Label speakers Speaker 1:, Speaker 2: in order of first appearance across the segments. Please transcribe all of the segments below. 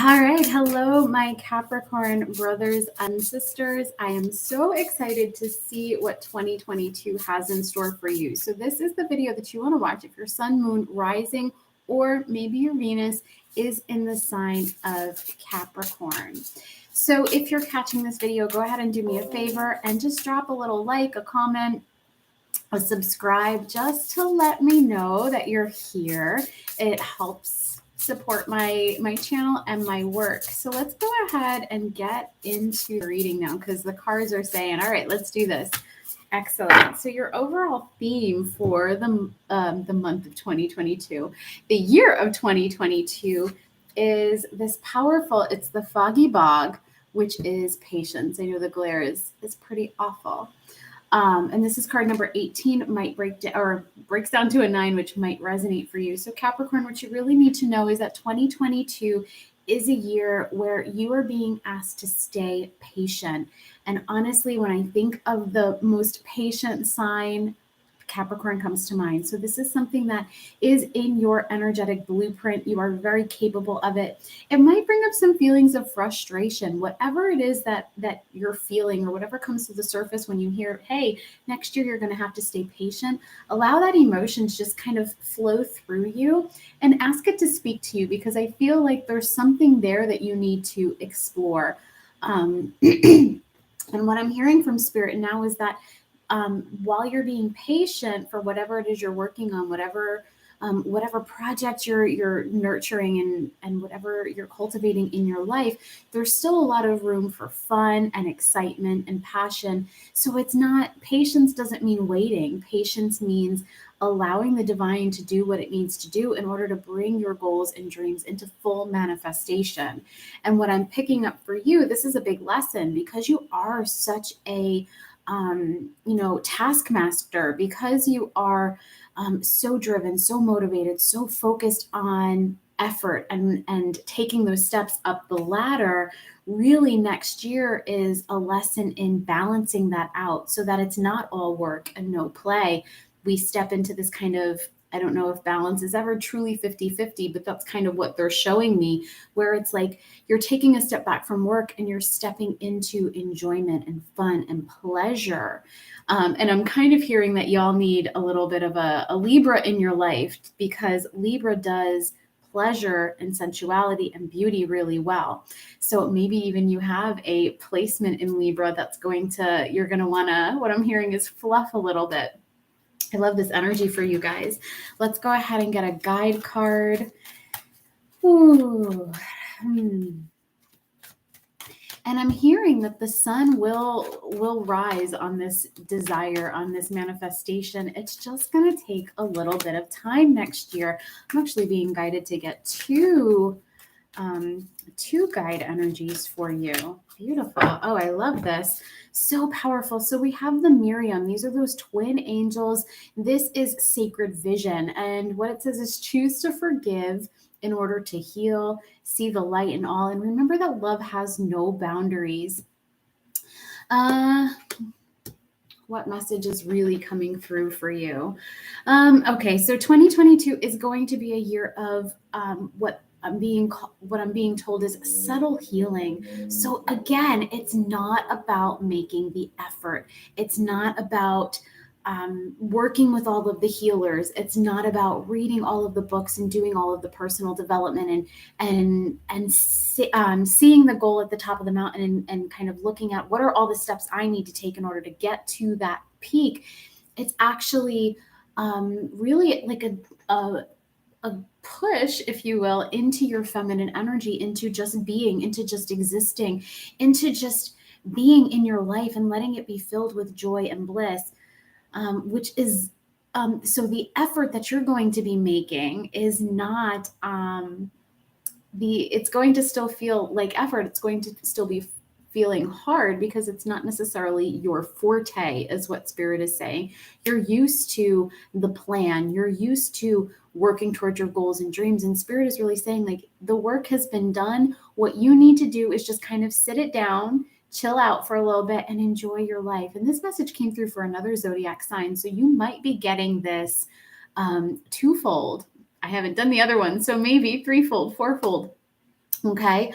Speaker 1: All right. Hello, my Capricorn brothers and sisters. I am so excited to see what 2022 has in store for you. So this is the video that you want to watch if your sun, moon, rising, or maybe your Venus is in the sign of Capricorn. So if you're catching this video, go ahead and do me a favor and just drop a little like, a comment, a subscribe, just to let me know that you're here. It helps support my channel and my work. So let's go ahead and get into the reading now, because the cards are saying, all right, let's do this. Excellent. So your overall theme for the month of 2022, the year of 2022, is this powerful, it's the foggy bog, which is patience. I know the glare is pretty awful. And this is card number 18, might breaks down to a 9, which might resonate for you. So Capricorn, what you really need to know is that 2022 is a year where you are being asked to stay patient. And honestly, when I think of the most patient sign, Capricorn comes to mind. So this is something that is in your energetic blueprint. You are very capable of it. It might bring up some feelings of frustration, whatever it is that you're feeling, or whatever comes to the surface when you hear, hey, next year you're going to have to stay patient. Allow that emotion to just kind of flow through you and ask it to speak to you, because I feel like there's something there that you need to explore. And what I'm hearing from Spirit now is that while you're being patient for whatever it is you're working on, whatever project you're nurturing and whatever you're cultivating in your life, there's still a lot of room for fun and excitement and passion. So it's not, patience doesn't mean waiting. Patience means allowing the divine to do what it needs to do in order to bring your goals and dreams into full manifestation. And what I'm picking up for you, this is a big lesson, because you are such a taskmaster, because you are so driven, so motivated, so focused on effort and taking those steps up the ladder. Really, next year is a lesson in balancing that out, so that it's not all work and no play. We step into this kind of, I don't know if balance is ever truly 50-50, but that's kind of what they're showing me, where it's like you're taking a step back from work and you're stepping into enjoyment and fun and pleasure. And I'm kind of hearing that y'all need a little bit of a Libra in your life, because Libra does pleasure and sensuality and beauty really well. So maybe even you have a placement in Libra that's you're going to want to, what I'm hearing is fluff a little bit. I love this energy for you guys. Let's go ahead and get a guide card. Ooh. And I'm hearing that the sun will rise on this desire, on this manifestation. It's just going to take a little bit of time next year. I'm actually being guided to get two guide energies for you. Beautiful. Oh, I love this. So powerful. So we have the Miriam. These are those twin angels. This is sacred vision. And what it says is choose to forgive in order to heal, see the light in all. And remember that love has no boundaries. What message is really coming through for you? Okay, so 2022 is going to be a year of what I'm being told is subtle healing. So again, it's not about making the effort. It's not about working with all of the healers. It's not about reading all of the books and doing all of the personal development and seeing the goal at the top of the mountain and kind of looking at what are all the steps I need to take in order to get to that peak. It's actually really like a push, if you will, into your feminine energy, into just being, into just existing, into just being in your life and letting it be filled with joy and bliss. Which is, so the effort that you're going to be making is not, it's going to still feel like effort. It's going to still be feeling hard, because it's not necessarily your forte, is what Spirit is saying. You're used to the plan. You're used to working towards your goals and dreams. And Spirit is really saying, like, the work has been done. What you need to do is just kind of sit it down, chill out for a little bit, and enjoy your life. And this message came through for another zodiac sign. So you might be getting this twofold. I haven't done the other one, so maybe threefold, fourfold. Okay.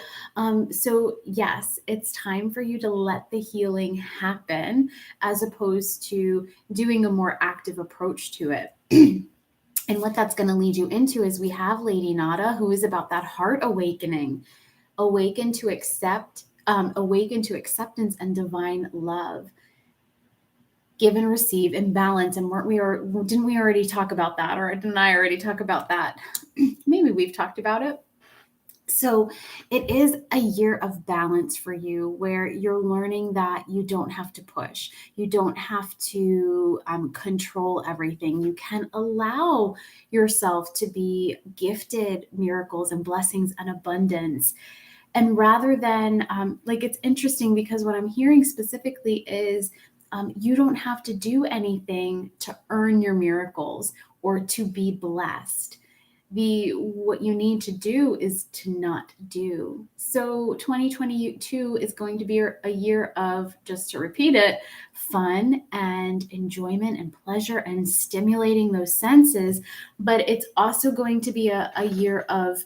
Speaker 1: So yes, it's time for you to let the healing happen as opposed to doing a more active approach to it. And what that's going to lead you into is we have Lady Nada, who is about that heart awakening, awaken to acceptance and divine love. Give and receive in balance. And didn't we already talk about that? Or didn't I already talk about that? Maybe we've talked about it. So it is a year of balance for you where you're learning that you don't have to push. You don't have to control everything. You can allow yourself to be gifted miracles and blessings and abundance. And rather than, it's interesting because what I'm hearing specifically is you don't have to do anything to earn your miracles or to be blessed. What you need to do is to not do. So 2022 is going to be a year of, just to repeat it, fun and enjoyment and pleasure and stimulating those senses. But it's also going to be a year of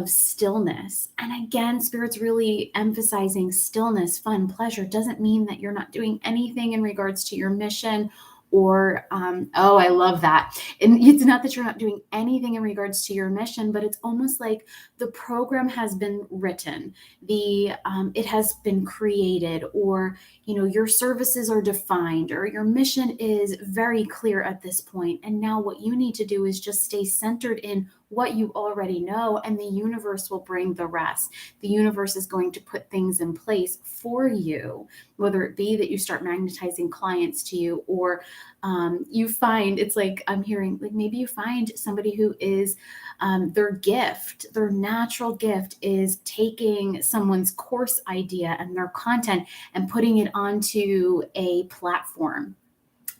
Speaker 1: stillness. And again, Spirit's really emphasizing stillness, fun, pleasure. Doesn't mean that you're not doing anything in regards to your mission or, oh, I love that. And it's not that you're not doing anything in regards to your mission, but it's almost like the program has been written, it has been created, or, your services are defined, or your mission is very clear at this point. And now what you need to do is just stay centered in what you already know, and the universe will bring the rest. The universe is going to put things in place for you, whether it be that you start magnetizing clients to you, or you find, it's like I'm hearing, like maybe you find somebody who is their natural gift is taking someone's course idea and their content and putting it onto a platform.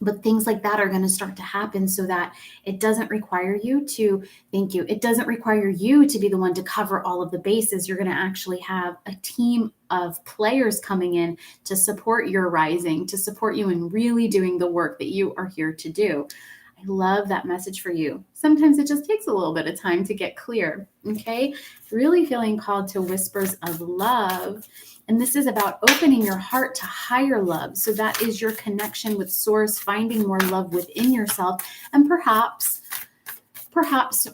Speaker 1: But things like that are going to start to happen so that it doesn't require you to, thank you, it doesn't require you to be the one to cover all of the bases. You're going to actually have a team of players coming in to support your rising, to support you in really doing the work that you are here to do. I love that message for you. Sometimes it just takes a little bit of time to get clear, okay? Really feeling called to whispers of love. And this is about opening your heart to higher love. So that is your connection with Source, finding more love within yourself, and perhaps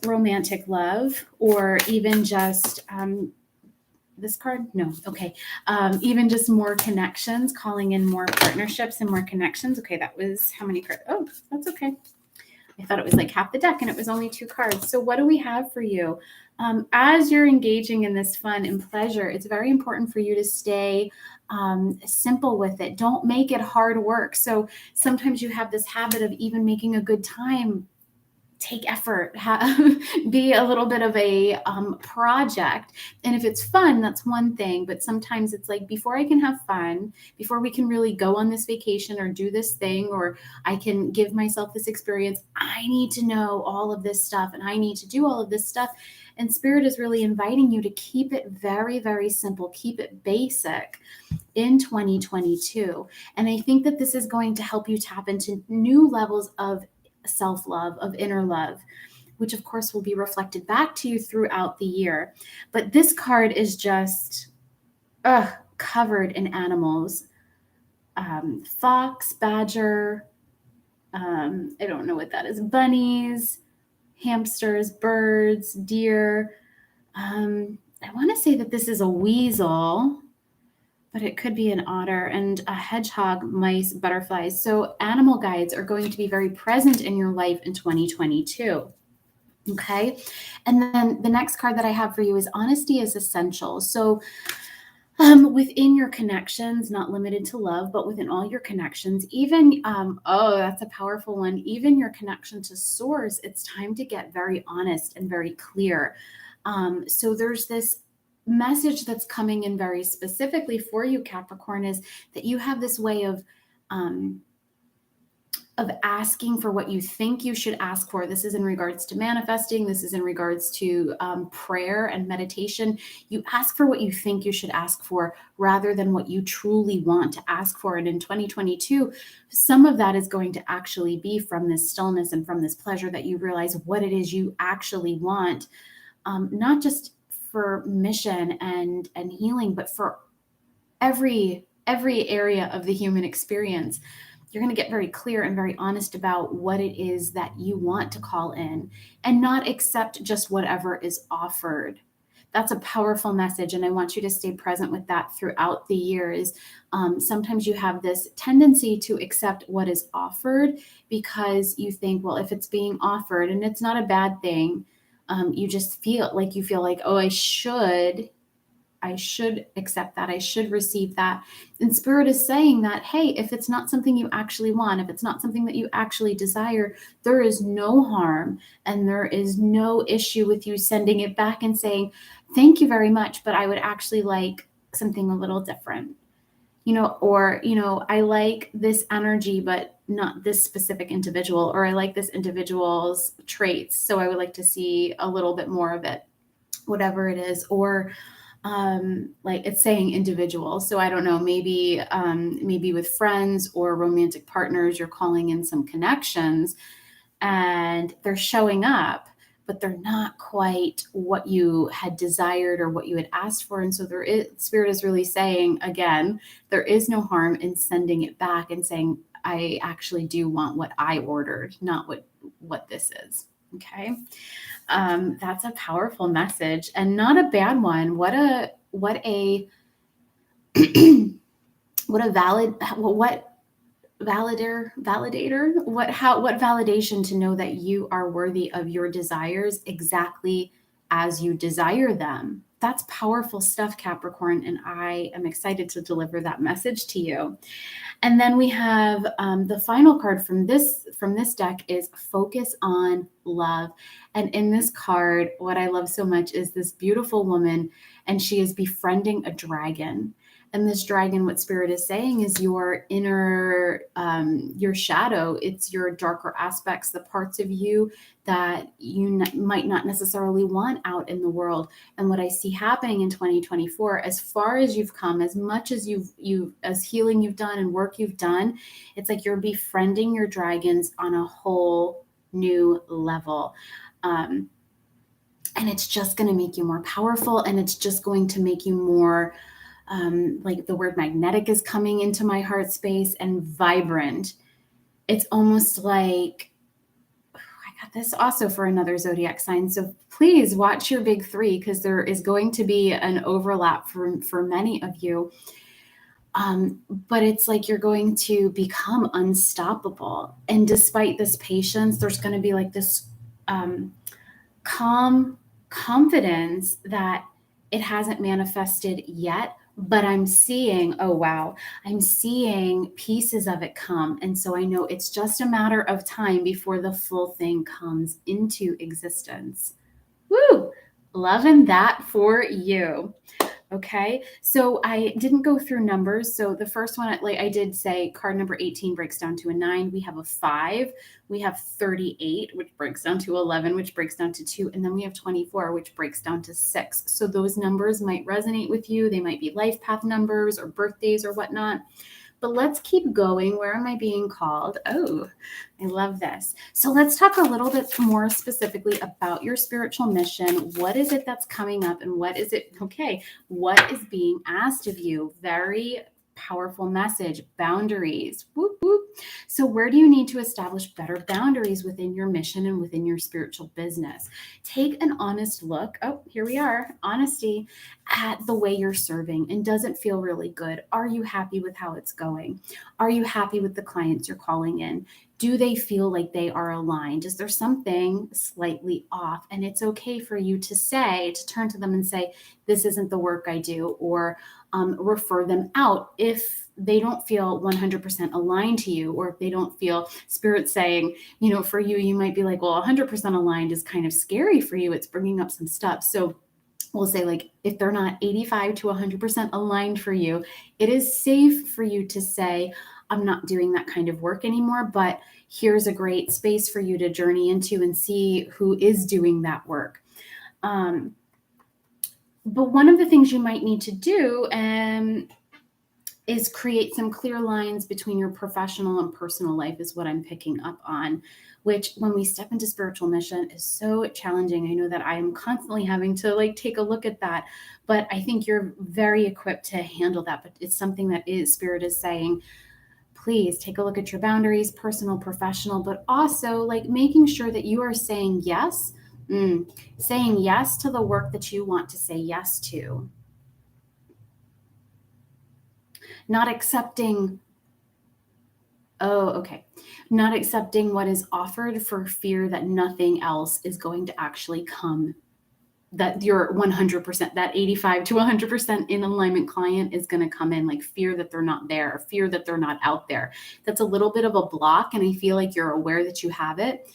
Speaker 1: romantic love, or even just this card? No. Okay. Even just more connections, calling in more partnerships and more connections. Okay, that was how many cards? Oh, that's okay. I thought it was like half the deck and it was only 2 cards. So what do we have for you? As you're engaging in this fun and pleasure, it's very important for you to stay simple with it. Don't make it hard work. So sometimes you have this habit of even making a good time take effort, be a little bit of a project. And if it's fun, that's one thing. But sometimes it's like, before I can have fun, before we can really go on this vacation or do this thing, or I can give myself this experience, I need to know all of this stuff and I need to do all of this stuff. And Spirit is really inviting you to keep it very, very simple, keep it basic in 2022. And I think that this is going to help you tap into new levels of self-love, of inner love, which of course will be reflected back to you throughout the year. But this card is just covered in animals. Fox, badger, I don't know what that is, bunnies, hamsters, birds, deer. I want to say that this is a weasel, but it could be an otter, and a hedgehog, mice, butterflies. So animal guides are going to be very present in your life in 2022. Okay. And then the next card that I have for you is honesty is essential. So within your connections, not limited to love, but within all your connections, even, that's a powerful one. Even your connection to Source, it's time to get very honest and very clear. So there's this message that's coming in very specifically for you, Capricorn, is that you have this way of asking for what you think you should ask for. This is in regards to manifesting. This is in regards to prayer and meditation. You ask for what you think you should ask for rather than what you truly want to ask for. And in 2022, some of that is going to actually be from this stillness and from this pleasure that you realize what it is you actually want, not just for mission and healing, but for every area of the human experience. You're going to get very clear and very honest about what it is that you want to call in, and not accept just whatever is offered. That's a powerful message, and I want you to stay present with that throughout the years. Sometimes you have this tendency to accept what is offered because you think, well, if it's being offered, and it's not a bad thing, you just feel like, oh, I should accept that. I should receive that. And Spirit is saying that, hey, if it's not something you actually want, if it's not something that you actually desire, there is no harm and there is no issue with you sending it back and saying, thank you very much, but I would actually like something a little different. Or, I like this energy, but not this specific individual, or I like this individual's traits, so I would like to see a little bit more of it, whatever it is. Or like it's saying individual. So I don't know, maybe with friends or romantic partners, you're calling in some connections and they're showing up, but they're not quite what you had desired or what you had asked for. And so Spirit is really saying, again, there is no harm in sending it back and saying, I actually do want what I ordered, not what this is. Okay. That's a powerful message and not a bad one. What validator, what validation to know that you are worthy of your desires exactly as you desire them. That's powerful stuff, Capricorn, and I am excited to deliver that message to you. And then we have the final card from this deck is Focus on Love. And in this card, what I love so much is this beautiful woman, and she is befriending a dragon. And this dragon, what Spirit is saying, is your inner, your shadow. It's your darker aspects, the parts of you that you might not necessarily want out in the world. And what I see happening in 2024, as far as you've come, as much as as healing you've done and work you've done, it's like you're befriending your dragons on a whole new level. And it's just going to make you more powerful, and it's just going to make you more like the word magnetic is coming into my heart space, and vibrant. It's almost like, I got this also for another zodiac sign. So please watch your big three, because there is going to be an overlap for many of you. But it's like you're going to become unstoppable. And despite this patience, there's going to be like this calm confidence that it hasn't manifested yet, but I'm seeing, oh, wow, I'm seeing pieces of it come. And so I know it's just a matter of time before the full thing comes into existence. Woo! Loving that for you. Okay, so I didn't go through numbers. So the first one, like I did say, card number 18 breaks down to a 9. We have a 5. We have 38, which breaks down to 11, which breaks down to 2. And then we have 24, which breaks down to 6. So those numbers might resonate with you. They might be life path numbers or birthdays or whatnot. But let's keep going. Where am I being called? Oh, I love this. So let's talk a little bit more specifically about your spiritual mission. What is it that's coming up, and what is it? Okay, what is being asked of you? Very powerful message. Boundaries. Whoop, whoop. So where do you need to establish better boundaries within your mission and within your spiritual business? Take an honest look. Oh, here we are. Honesty at the way you're serving. And does it feel really good? Are you happy with how it's going? Are you happy with the clients you're calling in? Do they feel like they are aligned? Is there something slightly off? And it's okay for you to turn to them and say, this isn't the work I do, or refer them out if they don't feel 100% aligned to you, or if they don't feel Spirit saying, for you, you might be like, well, 100% aligned is kind of scary for you. It's bringing up some stuff. So we'll say, like, if they're not 85 to 100% aligned for you, it is safe for you to say, I'm not doing that kind of work anymore, but here's a great space for you to journey into and see who is doing that work. But one of the things you might need to do, is create some clear lines between your professional and personal life is what I'm picking up on, which when we step into spiritual mission is so challenging. I know that I'm constantly having to like take a look at that, but I think you're very equipped to handle that. But it's something that is Spirit is saying, please take a look at your boundaries, personal, professional, but also like making sure that you are saying yes, saying yes to the work that you want to say yes to. Not accepting, not accepting what is offered for fear that nothing else is going to actually come, that you're 100%, that 85 to 100% in alignment client is going to come in, like fear that they're not there, fear that they're not out there. That's a little bit of a block, and I feel like you're aware that you have it.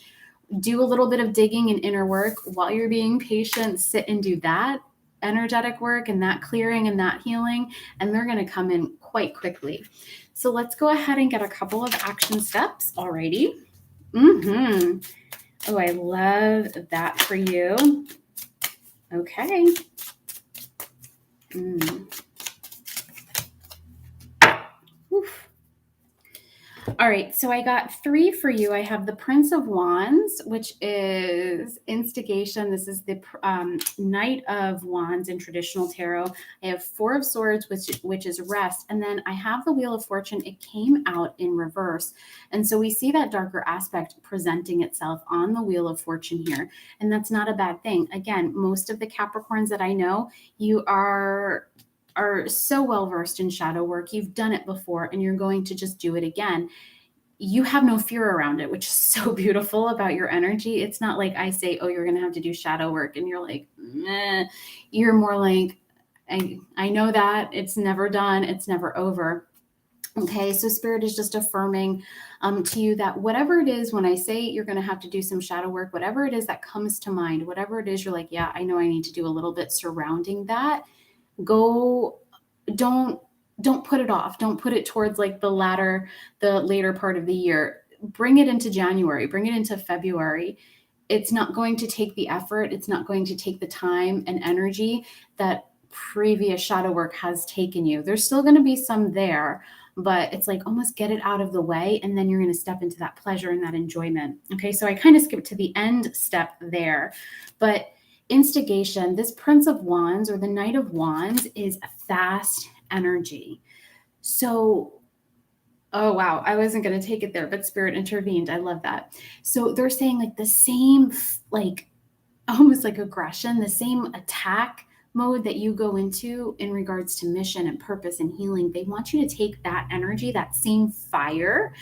Speaker 1: Do a little bit of digging and inner work while you're being patient. Sit and do that energetic work and that clearing and that healing, and they're going to come in quite quickly. So let's go ahead and get a couple of action steps already. Oh, I love that for you. Okay. Oof. All right, so I got 3 for you. I have the Prince of Wands, which is instigation. This is the Knight of Wands in traditional tarot. I have 4 of Swords, which is rest. And then I have the Wheel of Fortune. It came out in reverse. And so we see that darker aspect presenting itself on the Wheel of Fortune here. And that's not a bad thing. Again, most of the Capricorns that I know, you are so well versed in shadow work. You've done it before and you're going to just do it again. You have no fear around it, which is so beautiful about your energy. It's not like I say, oh, you're going to have to do shadow work, and you're like, meh. You're more like, I know that it's never done. It's never over. Okay, so Spirit is just affirming to you that whatever it is, when I say you're going to have to do some shadow work, whatever it is that comes to mind, whatever it is, you're like, yeah, I know I need to do a little bit surrounding that. Go, don't put it off. Don't put it towards like the later part of the year. Bring it into January, bring it into February. It's not going to take the effort. It's not going to take the time and energy that previous shadow work has taken you. There's still going to be some there, but it's like almost get it out of the way, and then you're going to step into that pleasure and that enjoyment. Okay, so I kind of skipped to the end step there, but instigation, this Prince of Wands or the Knight of Wands is a fast energy. So, oh, wow, I wasn't going to take it there, but Spirit intervened. I love that. So they're saying like the same, like almost like aggression, the same attack mode that you go into in regards to mission and purpose and healing. They want you to take that energy, that same fire,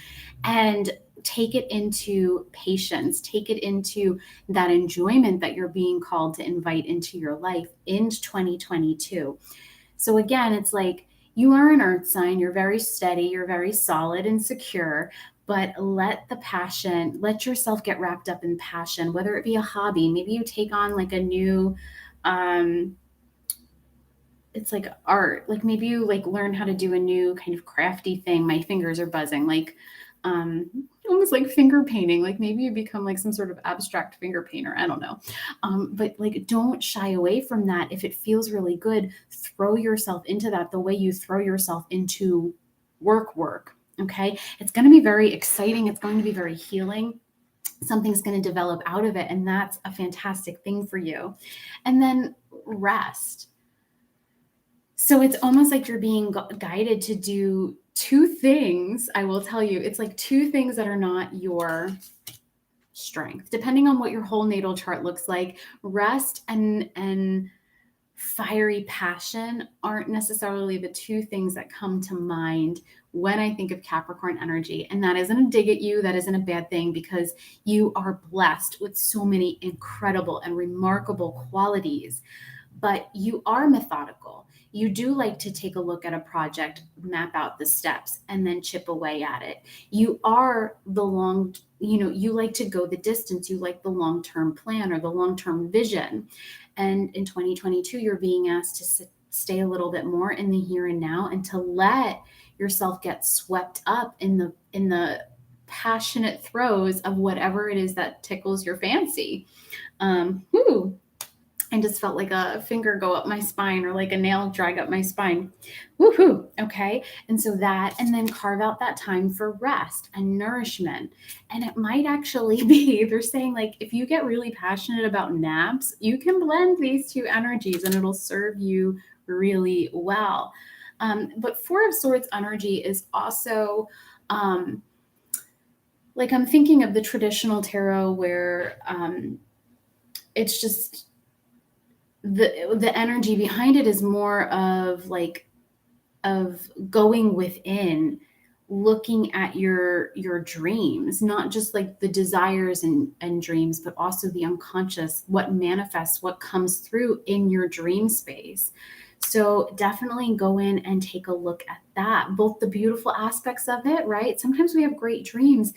Speaker 1: and take it into patience, take it into that enjoyment that you're being called to invite into your life in 2022. So again, it's like you are an earth sign, you're very steady, you're very solid and secure, but let the passion, let yourself get wrapped up in passion, whether it be a hobby. Maybe you take on like a new, it's like art, like maybe you like learn how to do a new kind of crafty thing. My fingers are buzzing, like almost like finger painting. Like maybe you become like some sort of abstract finger painter. I don't know. But like, don't shy away from that. If it feels really good, throw yourself into that the way you throw yourself into work. Okay. It's going to be very exciting. It's going to be very healing. Something's going to develop out of it. And that's a fantastic thing for you. And then rest. So it's almost like you're being guided to do 2 things. I will tell you, it's like 2 things that are not your strength, depending on what your whole natal chart looks like. Rest and fiery passion aren't necessarily the 2 things that come to mind when I think of Capricorn energy. And that isn't a dig at you. That isn't a bad thing, because you are blessed with so many incredible and remarkable qualities, but you are methodical. You do like to take a look at a project, map out the steps, and then chip away at it. You are you like to go the distance. You like the long-term plan or the long-term vision. And in 2022, you're being asked to stay a little bit more in the here and now, and to let yourself get swept up in the passionate throes of whatever it is that tickles your fancy. I just felt like a finger go up my spine or like a nail drag up my spine. Woohoo. Okay. And so that, and then carve out that time for rest and nourishment. And it might actually be, they're saying like, if you get really passionate about naps, you can blend these two energies and it'll serve you really well. But Four of Swords energy is also, like I'm thinking of the traditional tarot where it's just, the energy behind it is more of like of going within, looking at your dreams, not just like the desires and dreams, but also the unconscious, what manifests, what comes through in your dream space. So definitely go in and take a look at that, both the beautiful aspects of it, right? Sometimes we have great dreams,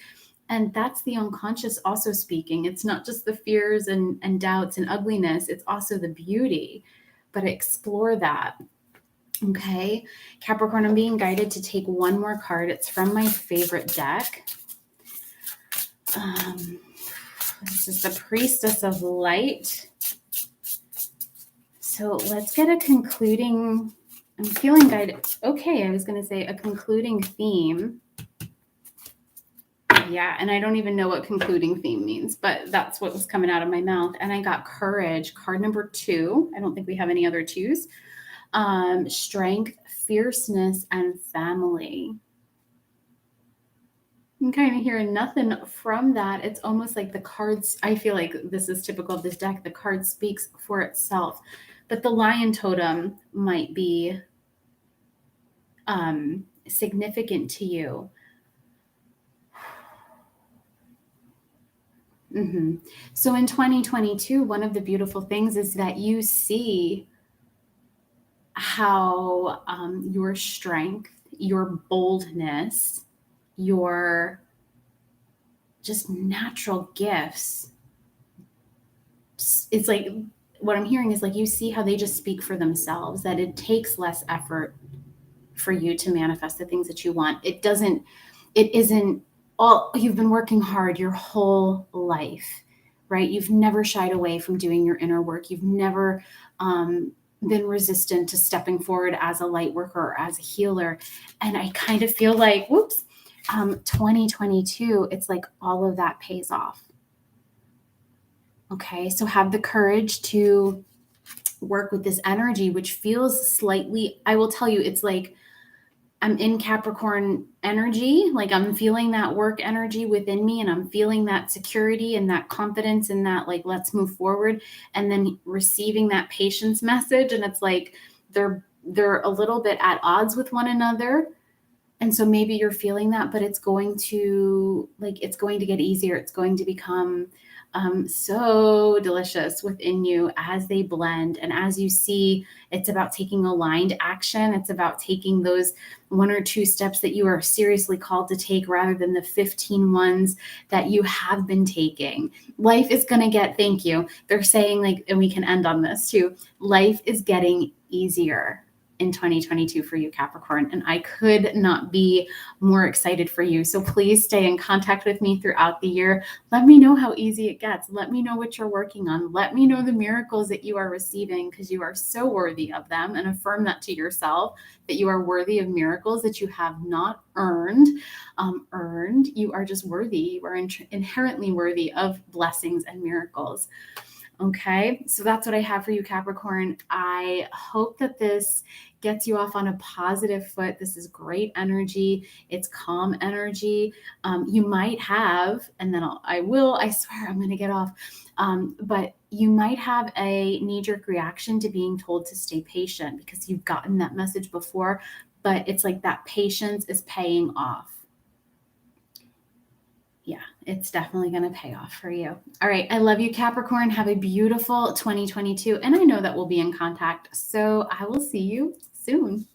Speaker 1: and that's the unconscious also speaking. It's not just the fears and doubts and ugliness, it's also the beauty. But explore that. Okay, Capricorn, I'm being guided to take one more card. It's from my favorite deck. This is the Priestess of Light. So let's get a concluding, I'm feeling guided. Okay, I was going to say a concluding theme. Yeah, and I don't even know what concluding theme means, but that's what was coming out of my mouth. And I got Courage, card number 2. I don't think we have any other 2s. Strength, fierceness, and family. I'm kind of hearing nothing from that. It's almost like the cards, I feel like this is typical of this deck. The card speaks for itself, but the lion totem might be significant to you. So in 2022, one of the beautiful things is that you see how your strength, your boldness, your just natural gifts, it's like what I'm hearing is like you see how they just speak for themselves, that it takes less effort for you to manifest the things that you want. It isn't all, you've been working hard your whole life, right? You've never shied away from doing your inner work. You've never been resistant to stepping forward as a light worker or as a healer. And I kind of feel like, 2022, it's like all of that pays off. Okay, so have the courage to work with this energy, which feels slightly, I will tell you, it's like I'm in Capricorn energy, like I'm feeling that work energy within me, and I'm feeling that security and that confidence and that like, let's move forward, and then receiving that patience message. And it's like, they're a little bit at odds with one another. And so maybe you're feeling that, but it's going to get easier. It's going to become so delicious within you as they blend. And as you see, it's about taking aligned action. It's about taking those 1 or 2 steps that you are seriously called to take rather than the 15 ones that you have been taking. Life is going to get, thank you. They're saying like, and we can end on this too. Life is getting easier in 2022 for you, Capricorn, and I could not be more excited for you. So please stay in contact with me throughout the year. Let me know how easy it gets. Let me know what you're working on. Let me know the miracles that you are receiving, because you are so worthy of them, and affirm that to yourself, that you are worthy of miracles that you have not earned. You are just worthy. You are inherently worthy of blessings and miracles. Okay, so that's what I have for you, Capricorn. I hope that this gets you off on a positive foot. This is great energy. It's calm energy. You might have, and then I swear I'm going to get off, but you might have a knee-jerk reaction to being told to stay patient because you've gotten that message before, but it's like that patience is paying off. Yeah, it's definitely going to pay off for you. All right. I love you, Capricorn. Have a beautiful 2022. And I know that we'll be in contact. So I will see you soon.